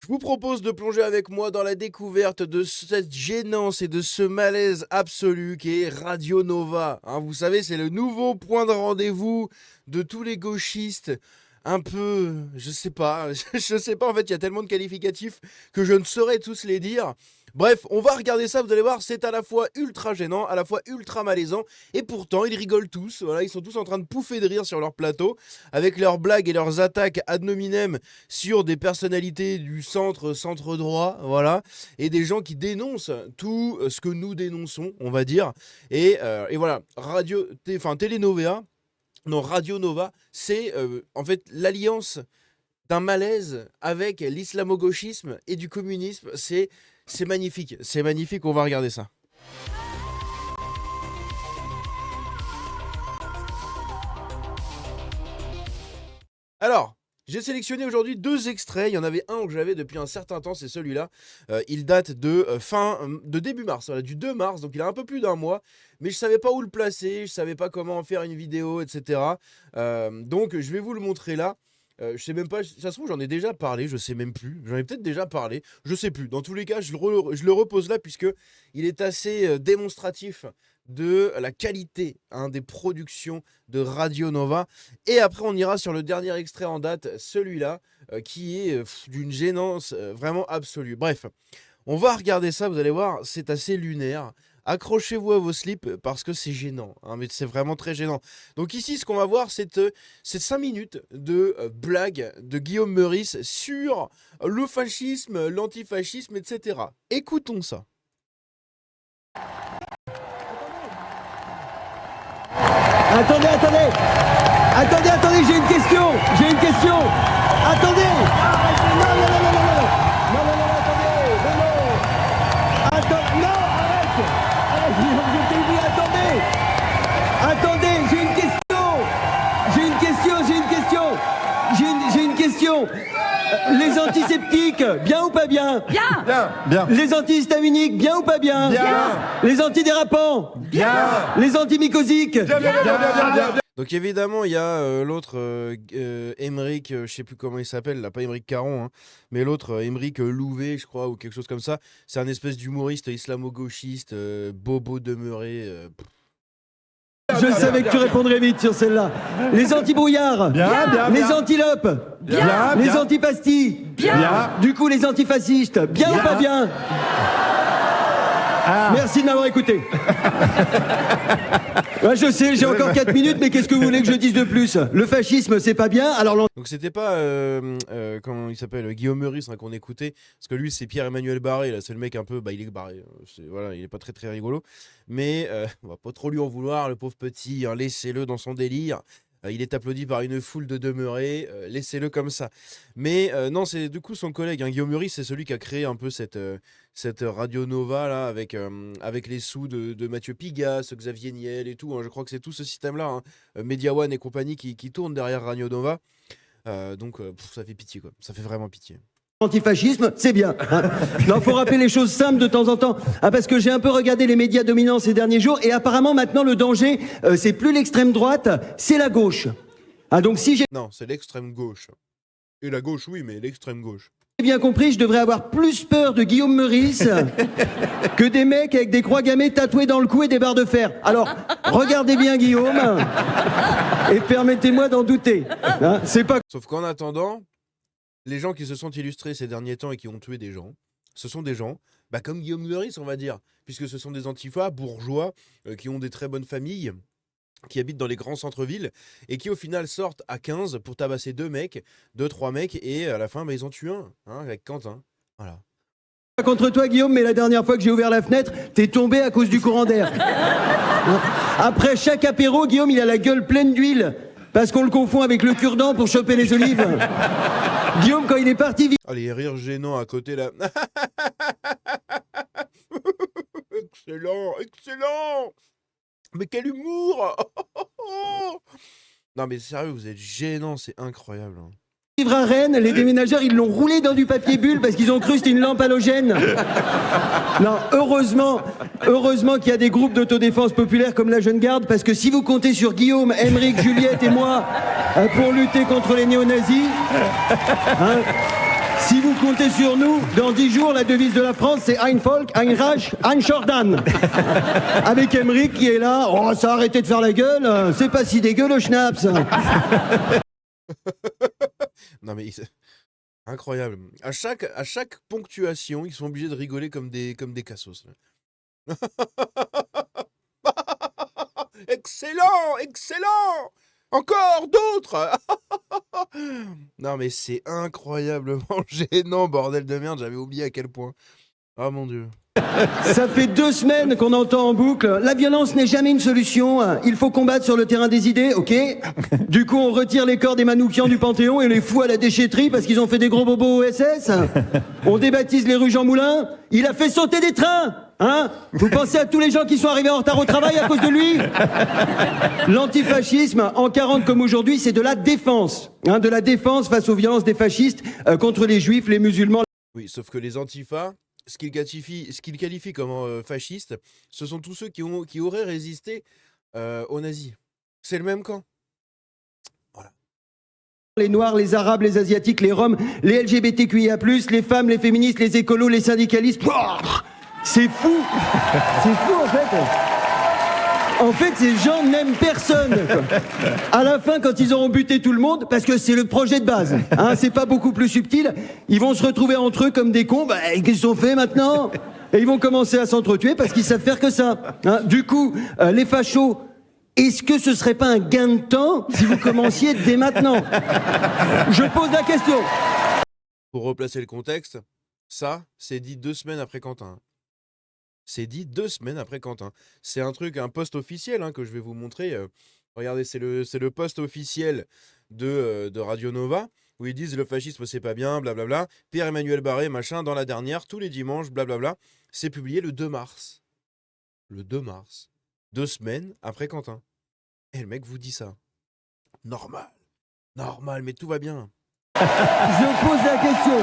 Je vous propose de plonger avec moi dans la découverte de cette gênance et de ce malaise absolu qui est Radio Nova. Hein, vous savez, c'est le nouveau point de rendez-vous de tous les gauchistes. Un peu, je sais pas, en fait, il y a tellement de qualificatifs que je ne saurais tous les dire. Bref, on va regarder ça, vous allez voir, c'est à la fois ultra gênant, à la fois ultra malaisant, et pourtant, ils rigolent tous, voilà, ils sont tous en train de pouffer de rire sur leur plateau, avec leurs blagues et leurs attaques ad nominem sur des personnalités du centre droit, voilà, et des gens qui dénoncent tout ce que nous dénonçons, on va dire, et voilà, Télénova, non, Radio Nova, c'est en fait l'alliance d'un malaise avec l'islamo-gauchisme et du communisme. C'est magnifique, on va regarder ça. Alors, j'ai sélectionné aujourd'hui 2 extraits. Il y en avait un que j'avais depuis un certain temps, c'est celui-là. Il date de début mars, voilà, du 2 mars, donc il a un peu plus d'un mois. Mais je savais pas où le placer, je savais pas comment en faire une vidéo, etc. Donc je vais vous le montrer là. Je sais même pas, ça se trouve j'en ai déjà parlé, je sais même plus. J'en ai peut-être déjà parlé, je sais plus. Dans tous les cas, je le repose là puisque il est assez démonstratif de la qualité des productions de Radio Nova. Et après, on ira sur le dernier extrait en date, celui-là, qui est d'une gênance vraiment absolue. Bref, on va regarder ça, vous allez voir, c'est assez lunaire. Accrochez-vous à vos slips parce que c'est gênant, mais c'est vraiment très gênant. Donc ici, ce qu'on va voir, c'est 5 minutes de blagues de Guillaume Meurice sur le fascisme, l'antifascisme, etc. Écoutons ça. Attendez, j'ai une question. Attendez. Non, attendez, non, arrête, je t'ai dit, attendez, j'ai une question. Les antiseptiques, bien ou pas bien? Bien. Les antihistaminiques, bien ou pas bien? Bien. Les antidérapants? Bien. Les antimycosiques? Bien. Donc évidemment, il y a l'autre Émeric, je sais plus comment il s'appelle, là, pas Émeric Caron, mais l'autre Émeric Louvet, je crois, ou quelque chose comme ça. C'est un espèce d'humoriste islamo-gauchiste, bobo demeuré. Je savais que tu répondrais vite sur celle-là. Les antibrouillards? Bien. Les antilopes? Bien. Les antipastilles? Bien. Du coup, les antifascistes? Bien ou pas bien? Merci de m'avoir écouté. Ouais, je sais, j'ai encore 4 minutes, mais qu'est-ce que vous voulez que je dise de plus? Le fascisme, c'est pas bien, alors... Donc c'était pas, comment il s'appelle, Guillaume Meurice qu'on écoutait, parce que lui c'est Pierre-Emmanuel Barré, là c'est le mec un peu, il est barré, voilà, il est pas très très rigolo, mais on va pas trop lui en vouloir, le pauvre petit, laissez-le dans son délire. Il est applaudi par une foule de demeurés, laissez-le comme ça. Mais non, c'est du coup son collègue, Guillaume Meurice, c'est celui qui a créé un peu cette Radio Nova là, avec les sous de Mathieu Pigasse, Xavier Niel et tout. Je crois que c'est tout ce système-là, Media One et compagnie qui tourne derrière Radio Nova. Donc ça fait pitié, quoi. Ça fait vraiment pitié. Antifascisme, c'est bien. Non, faut rappeler les choses simples de temps en temps. Parce que j'ai un peu regardé les médias dominants ces derniers jours et apparemment maintenant le danger, c'est plus l'extrême droite, c'est la gauche. Donc si j'ai Non, c'est l'extrême gauche. Et la gauche, oui, mais l'extrême gauche. bien compris, je devrais avoir plus peur de Guillaume Meurice que des mecs avec des croix gammées tatouées dans le cou et des barres de fer. Alors, regardez bien Guillaume et permettez-moi d'en douter. C'est pas... Sauf qu'en attendant, les gens qui se sont illustrés ces derniers temps et qui ont tué des gens, ce sont des gens comme Guillaume Meurice, on va dire, puisque ce sont des antifas bourgeois qui ont des très bonnes familles, qui habitent dans les grands centres-villes et qui au final sortent à 15 pour tabasser 2 mecs, 2-3 mecs, et à la fin ils en tuent un, avec Quentin. Voilà. Pas contre toi Guillaume, mais la dernière fois que j'ai ouvert la fenêtre, t'es tombé à cause du courant d'air. Après chaque apéro, Guillaume il a la gueule pleine d'huile parce qu'on le confond avec le cure-dent pour choper les olives. Guillaume, quand il est parti... Les rires gênants à côté là. Excellent. Mais quel humour. Non mais sérieux, vous êtes gênants, c'est incroyable. Vivre à Rennes, les déménageurs, ils l'ont roulé dans du papier bulle parce qu'ils ont cru que c'était une lampe halogène. Non, heureusement qu'il y a des groupes d'autodéfense populaire comme la Jeune Garde, parce que si vous comptez sur Guillaume, Émeric, Juliette et moi pour lutter contre les néo-nazis, Si vous comptez sur nous, dans 10 jours, la devise de la France, c'est Ein Volk, Ein Reich, Ein Jordan. Avec Emmerich qui est là. Oh, ça a arrêté de faire la gueule. C'est pas si dégueu le schnapps. Non mais incroyable. À chaque ponctuation, ils sont obligés de rigoler comme des cassos. Là. Excellent, excellent. Encore d'autres. Non mais c'est incroyablement gênant, bordel de merde. J'avais oublié à quel point. Ah mon Dieu. Ça fait 2 semaines qu'on entend en boucle. La violence n'est jamais une solution. Il faut combattre sur le terrain des idées, ok? Du coup, on retire les corps des Manoukians du Panthéon et les fout à la déchetterie parce qu'ils ont fait des gros bobos au SS. On débaptise les rues Jean Moulin. Il a fait sauter des trains. Hein? Vous pensez à tous les gens qui sont arrivés en retard au travail à cause de lui? L'antifascisme, en 40 comme aujourd'hui, c'est de la défense. Hein, de la défense face aux violences des fascistes contre les juifs, les musulmans. Oui, sauf que les antifas, ce qu'ils qualifient comme fascistes, ce sont tous ceux qui auraient résisté aux nazis. C'est le même camp. Voilà. Les Noirs, les Arabes, les Asiatiques, les Roms, les LGBTQIA+, les femmes, les féministes, les écolos, les syndicalistes. C'est fou. C'est fou en fait. En fait, ces gens n'aiment personne. Quoi. À la fin, quand ils auront buté tout le monde, parce que c'est le projet de base, hein, c'est pas beaucoup plus subtil, ils vont se retrouver entre eux comme des cons. Bah, qu'est-ce qu'ils ont fait maintenant? Et ils vont commencer à s'entretuer parce qu'ils savent faire que ça. Hein. Du coup, les fachos, est-ce que ce serait pas un gain de temps si vous commenciez dès maintenant? Je pose la question. Pour replacer le contexte, ça, c'est dit 2 semaines après Quentin. C'est dit 2 semaines après Quentin. C'est un post officiel que je vais vous montrer. Regardez, c'est le post officiel de Radio Nova, où ils disent le fascisme c'est pas bien, blablabla. Pierre-Emmanuel Barré, machin, dans la dernière, tous les dimanches, blablabla. C'est publié le 2 mars. Le 2 mars. 2 semaines après Quentin. Et le mec vous dit ça. Normal. Normal, mais tout va bien. Je pose la question.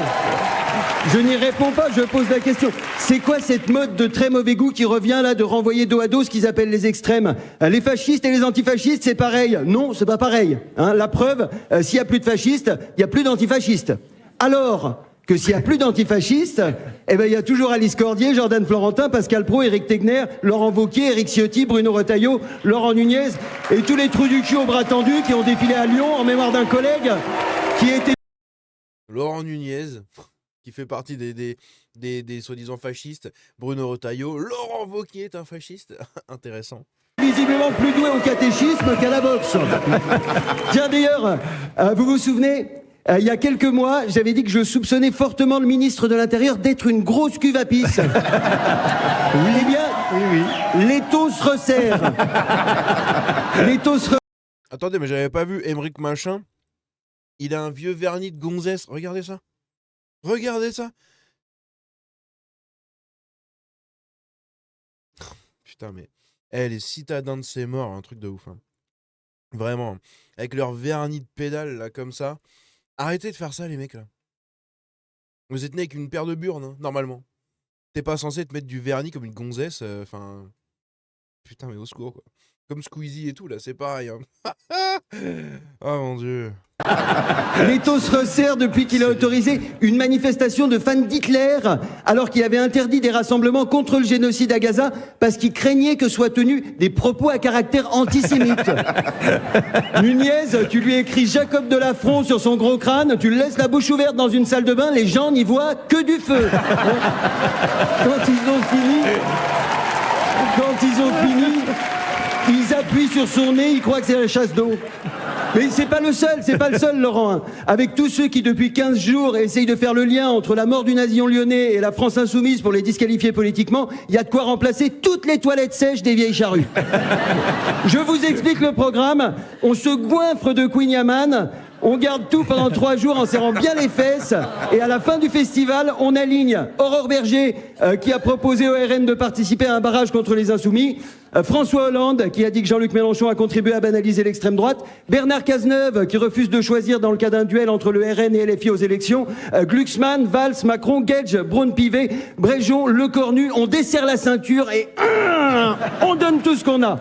Je n'y réponds pas, je pose la question. C'est quoi cette mode de très mauvais goût qui revient là de renvoyer dos à dos ce qu'ils appellent les extrêmes? Les fascistes et les antifascistes, c'est pareil? Non, c'est pas pareil. Hein, la preuve, s'il n'y a plus de fascistes, il n'y a plus d'antifascistes. Alors que s'il n'y a plus d'antifascistes, eh ben, il y a toujours Alice Cordier, Jordan Florentin, Pascal Praud, Éric Tegner, Laurent Wauquiez, Éric Ciotti, Bruno Retailleau, Laurent Nunez et tous les trous du cul au bras tendus qui ont défilé à Lyon en mémoire d'un collègue qui était... Laurent Nunez, qui fait partie des soi-disant fascistes, Bruno Retailleau, Laurent Wauquiez est un fasciste, intéressant. Visiblement plus doué au catéchisme qu'à la boxe. Tiens d'ailleurs, vous vous souvenez, il y a quelques mois, j'avais dit que je soupçonnais fortement le ministre de l'Intérieur d'être une grosse cuve à pisse. Oui. Eh bien, oui. L'étau se resserre. L'étau se resserre. Attendez, mais j'avais pas vu Emmerich Machin. Il a un vieux vernis de gonzesse. Regardez ça. Regardez ça. Putain, mais... les citadins de ces morts, un truc de ouf. Hein. Vraiment. Avec leur vernis de pédale, là, comme ça. Arrêtez de faire ça, les mecs, là. Vous êtes né avec une paire de burnes, hein, normalement. T'es pas censé te mettre du vernis comme une gonzesse. Enfin... Putain, mais au secours, quoi. Comme Squeezie et tout, là, c'est pareil. Hein. Oh, mon Dieu. L'étau se resserre depuis qu'il a autorisé une manifestation de fans d'Hitler, alors qu'il avait interdit des rassemblements contre le génocide à Gaza, parce qu'il craignait que soient tenus des propos à caractère antisémite. Nunez, tu lui écris Jacob de Lafont sur son gros crâne, tu le laisses la bouche ouverte dans une salle de bain, les gens n'y voient que du feu. Quand ils ont fini, ils appuient sur son nez, ils croient que c'est la chasse d'eau. Mais c'est pas le seul, Laurent. Hein. Avec tous ceux qui, depuis 15 jours, essayent de faire le lien entre la mort du navillon lyonnais et la France insoumise pour les disqualifier politiquement, il y a de quoi remplacer toutes les toilettes sèches des vieilles charrues. Je vous explique le programme. On se goinfre de Queen Yaman. On garde tout pendant 3 jours en serrant bien les fesses. Et à la fin du festival, on aligne Aurore Berger, qui a proposé au RN de participer à un barrage contre les insoumis. François Hollande, qui a dit que Jean-Luc Mélenchon a contribué à banaliser l'extrême droite. Bernard Cazeneuve, qui refuse de choisir dans le cas d'un duel entre le RN et LFI aux élections. Glucksmann, Valls, Macron, Gage, Braun-Pivet, Bréjon, Lecornu. On desserre la ceinture et on donne tout ce qu'on a.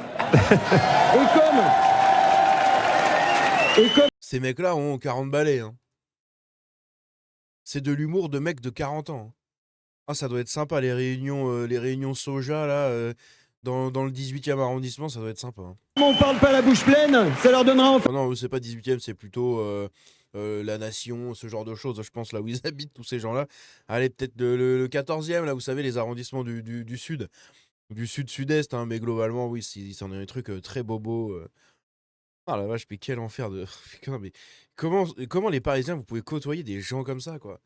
Et comme... Ces mecs-là ont 40 balais. Hein. c'est de l'humour de mecs de 40 ans. Ah, ça doit être sympa, les réunions soja, là, dans le 18e arrondissement, ça doit être sympa. Hein. On parle pas la bouche pleine, ça leur donnera enfin. Oh non, c'est pas 18e, c'est plutôt la Nation, ce genre de choses, je pense, là où ils habitent, tous ces gens-là. Allez, peut-être le 14e, là, vous savez, les arrondissements du sud. Du sud-sud-est, hein, mais globalement, oui, c'en est des trucs très bobos. Ah la vache, mais quel enfer de. Putain, mais comment les Parisiens, vous pouvez côtoyer des gens comme ça, quoi?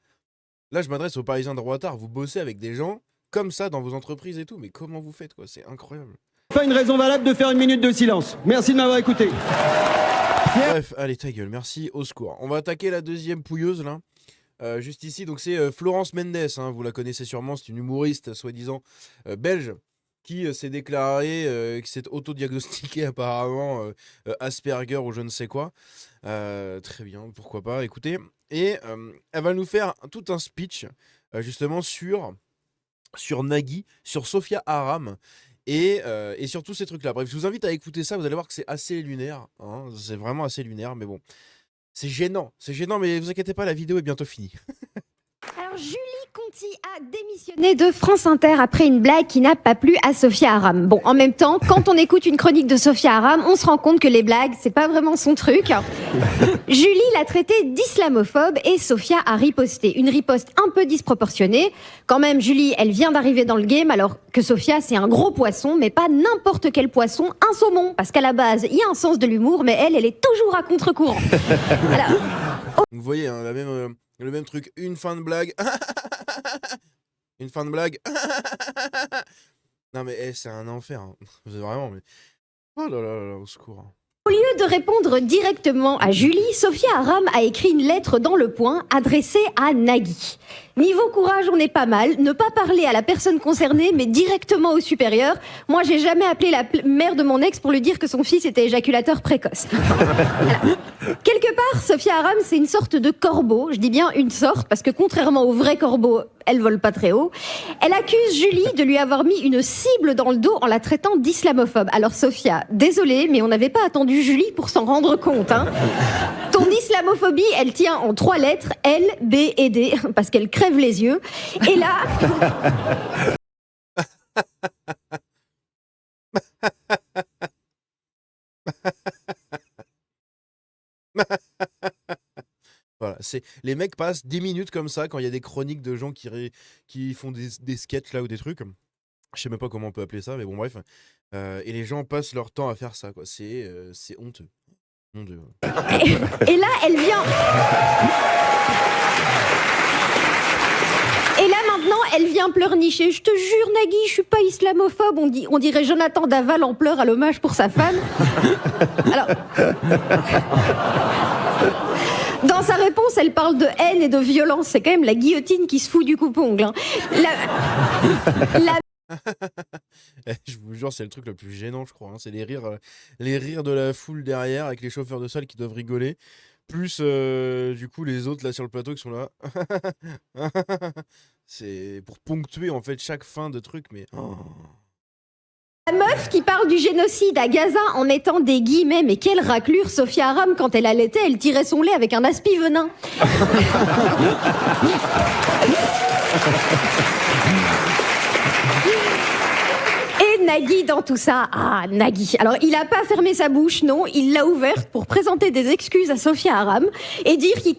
Là, je m'adresse aux Parisiens de Roatard, vous bossez avec des gens comme ça dans vos entreprises et tout, mais comment vous faites, quoi? C'est incroyable. Pas une raison valable de faire une minute de silence. Merci de m'avoir écouté. Bref, allez, ta gueule, merci, au secours. On va attaquer la deuxième pouilleuse, là. Juste ici, donc c'est Florence Mendes, hein, vous la connaissez sûrement, c'est une humoriste soi-disant belge qui s'est déclarée, qui s'est autodiagnostiquée apparemment Asperger ou je ne sais quoi. Très bien, pourquoi pas, écoutez. Et elle va nous faire tout un speech justement sur Nagui, sur Sophia Aram et sur tous ces trucs-là. Bref, je vous invite à écouter ça, vous allez voir que c'est assez lunaire, hein, c'est vraiment assez lunaire, mais bon. C'est gênant, mais vous inquiétez pas, la vidéo est bientôt finie. Alors Julie Conti a démissionné de France Inter après une blague qui n'a pas plu à Sophia Aram. Bon, en même temps, quand on écoute une chronique de Sophia Aram, on se rend compte que les blagues, c'est pas vraiment son truc. Julie l'a traité d'islamophobe et Sophia a riposté. Une riposte un peu disproportionnée. Quand même, Julie, elle vient d'arriver dans le game, alors que Sophia, c'est un gros poisson, mais pas n'importe quel poisson, un saumon. Parce qu'à la base, il y a un sens de l'humour, mais elle est toujours à contre-courant. Alors, Vous voyez, hein, le même truc, une fin de blague. Une fin de blague. Non mais c'est un enfer. Hein. C'est vraiment. Mais... Oh là là là là, au secours. Hein. au lieu de répondre directement à Julie, Sophia Aram a écrit une lettre dans Le Point adressée à Nagui. Niveau courage, on est pas mal. Ne pas parler à la personne concernée, mais directement au supérieur. Moi, j'ai jamais appelé la mère de mon ex pour lui dire que son fils était éjaculateur précoce. Alors, quelque part, Sophia Aram, c'est une sorte de corbeau. Je dis bien une sorte, parce que contrairement aux vrais corbeaux, elle vole pas très haut. Elle accuse Julie de lui avoir mis une cible dans le dos en la traitant d'islamophobe. Alors Sophia, désolée, mais on n'avait pas attendu Julie pour s'en rendre compte. Hein. Ton islamophobie, elle tient en 3 lettres, L, B et D, parce qu'elle crève les yeux. Et là... Voilà, les mecs passent 10 minutes comme ça quand il y a des chroniques de gens qui font des sketchs là ou des trucs. Je sais même pas comment on peut appeler ça, mais bon bref. Et les gens passent leur temps à faire ça, quoi. C'est honteux. Mon Dieu. Et là, elle vient... Et là maintenant, elle vient pleurnicher. Je te jure, Nagui, je suis pas islamophobe. On dirait Jonathan Daval en pleurs à l'hommage pour sa femme. Alors... Dans sa réponse, elle parle de haine et de violence. C'est quand même la guillotine qui se fout du coupe-ongle. Hein. Je vous jure, c'est le truc le plus gênant, je crois. Hein. C'est les rires de la foule derrière avec les chauffeurs de salle qui doivent rigoler. Plus, du coup, les autres là sur le plateau qui sont là. C'est pour ponctuer en fait chaque fin de truc, mais. Oh. La meuf qui parle du génocide à Gaza en mettant des guillemets, mais quelle raclure. Sophia Aram, quand elle allaitait, elle tirait son lait avec un aspi-venin. Et Nagui dans tout ça, Nagui. Alors il a pas fermé sa bouche, non, il l'a ouverte pour présenter des excuses à Sophia Aram et dire qu'il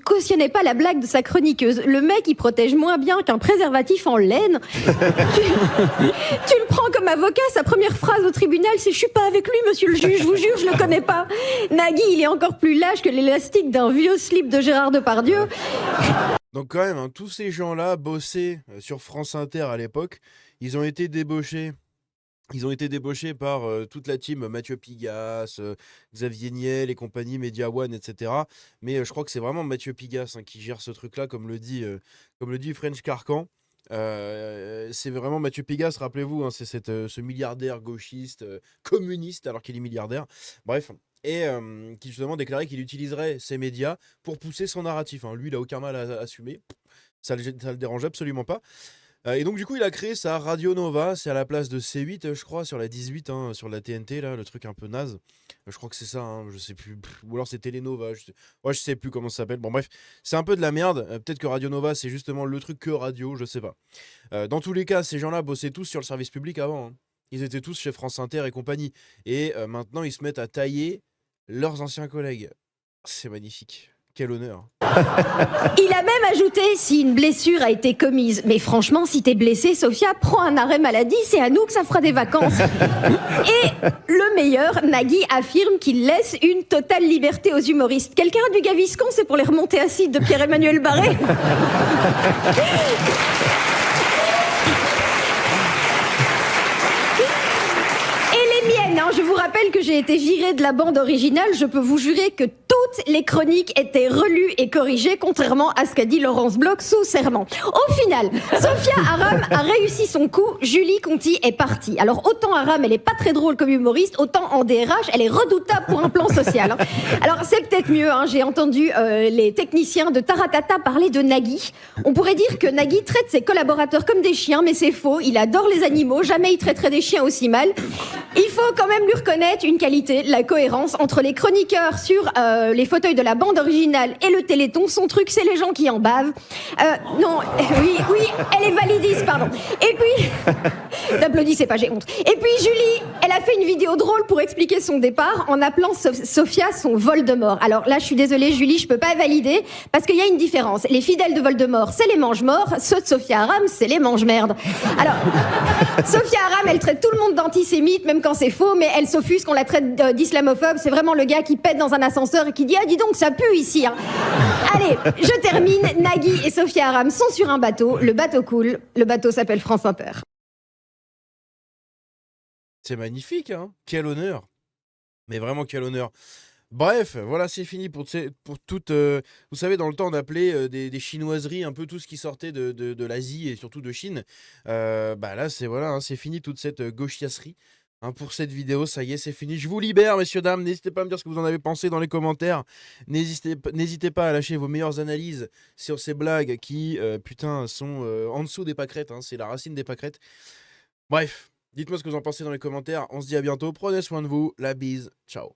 cautionnait pas la blague de sa chroniqueuse. Le mec, il protège moins bien qu'un préservatif en laine. tu le prends comme avocat, sa première phrase au tribunal, c'est « Je suis pas avec lui, monsieur le juge, je vous jure, je le connais pas ». Nagui, il est encore plus lâche que l'élastique d'un vieux slip de Gérard Depardieu. Donc quand même, hein, tous ces gens-là bossaient sur France Inter à l'époque. Ils ont été débauchés. Ils ont été débauchés par toute la team Mathieu Pigasse, Xavier Niel et compagnie, Media One, etc. Mais je crois que c'est vraiment Mathieu Pigasse qui gère ce truc-là, comme le dit French Carcan. C'est vraiment Mathieu Pigasse, rappelez-vous, hein, c'est ce milliardaire gauchiste, communiste, alors qu'il est milliardaire. Bref. Et qui justement déclarait qu'il utiliserait ces médias pour pousser son narratif. Hein. Lui, il n'a aucun mal à assumer. Ça le dérange absolument pas. Et donc du coup, il a créé sa Radio Nova, c'est à la place de C8, je crois, sur la 18, hein, sur la TNT, là, le truc un peu naze. Je crois que c'est ça, hein, je sais plus. Ou alors c'est Télénova, ouais, je sais plus comment ça s'appelle. Bon bref, c'est un peu de la merde. Peut-être que Radio Nova, c'est justement le truc que radio, je sais pas. Dans tous les cas, ces gens-là bossaient tous sur le service public avant, hein. Ils étaient tous chez France Inter et compagnie. Et maintenant, ils se mettent à tailler leurs anciens collègues. C'est magnifique. Quel honneur. Il a même ajouté si une blessure a été commise. Mais franchement, si t'es blessé, Sophia, prends un arrêt maladie, c'est à nous que ça fera des vacances. Et le meilleur, Nagui affirme qu'il laisse une totale liberté aux humoristes. Quelqu'un a du Gaviscon, c'est pour les remontées acides de Pierre-Emmanuel Barré. Je vous rappelle que j'ai été virée de la bande originale. Je peux vous jurer que toutes les chroniques étaient relues et corrigées, contrairement à ce qu'a dit Laurence Bloch sous serment. Au final, Sophia Aram a réussi son coup. Julie Conti est partie. Alors autant Aram, elle est pas très drôle comme humoriste, autant en DRH, elle est redoutable pour un plan social. Alors c'est peut-être mieux. J'ai entendu les techniciens de Taratata parler de Nagui. On pourrait dire que Nagui traite ses collaborateurs comme des chiens, mais c'est faux. Il adore les animaux. Jamais il traiterait des chiens aussi mal. Il faut quand même lui reconnaître une qualité, la cohérence entre les chroniqueurs sur les fauteuils de la bande originale et le Téléthon. Son truc, c'est les gens qui en bavent. Non, oui, elle est validiste, pardon. Et puis, n'applaudissez pas, j'ai honte. Et puis Julie, elle a fait une vidéo drôle pour expliquer son départ en appelant Sophia son Voldemort. Alors là, je suis désolée, Julie, je peux pas valider parce qu'il y a une différence. Les fidèles de Voldemort, c'est les mange-morts. Ceux de Sophia Aram, c'est les mange-merdes. Alors, Sophia Aram, elle traite tout le monde d'antisémite, même quand c'est faux, mais elle s'offusque qu'on la traite d'islamophobe. C'est vraiment le gars qui pète dans un ascenseur et qui dit « Ah, dis donc, ça pue ici, hein !» Allez, je termine. Nagui et Sophia Aram sont sur un bateau. Le bateau coule. Le bateau s'appelle France Inter. C'est magnifique, hein. Quel honneur. Mais vraiment, quel honneur. Bref, voilà, c'est fini pour toutes... vous savez, dans le temps, on appelait des chinoiseries un peu tout ce qui sortait de l'Asie et surtout de Chine. Bah là, c'est voilà, hein, c'est fini toute cette gauchiasserie. Hein, pour cette vidéo, ça y est, c'est fini. Je vous libère, messieurs, dames. N'hésitez pas à me dire ce que vous en avez pensé dans les commentaires. N'hésitez pas à lâcher vos meilleures analyses sur ces blagues qui, putain, sont en dessous des pâquerettes. Hein, c'est la racine des pâquerettes. Bref, dites-moi ce que vous en pensez dans les commentaires. On se dit à bientôt. Prenez soin de vous. La bise. Ciao.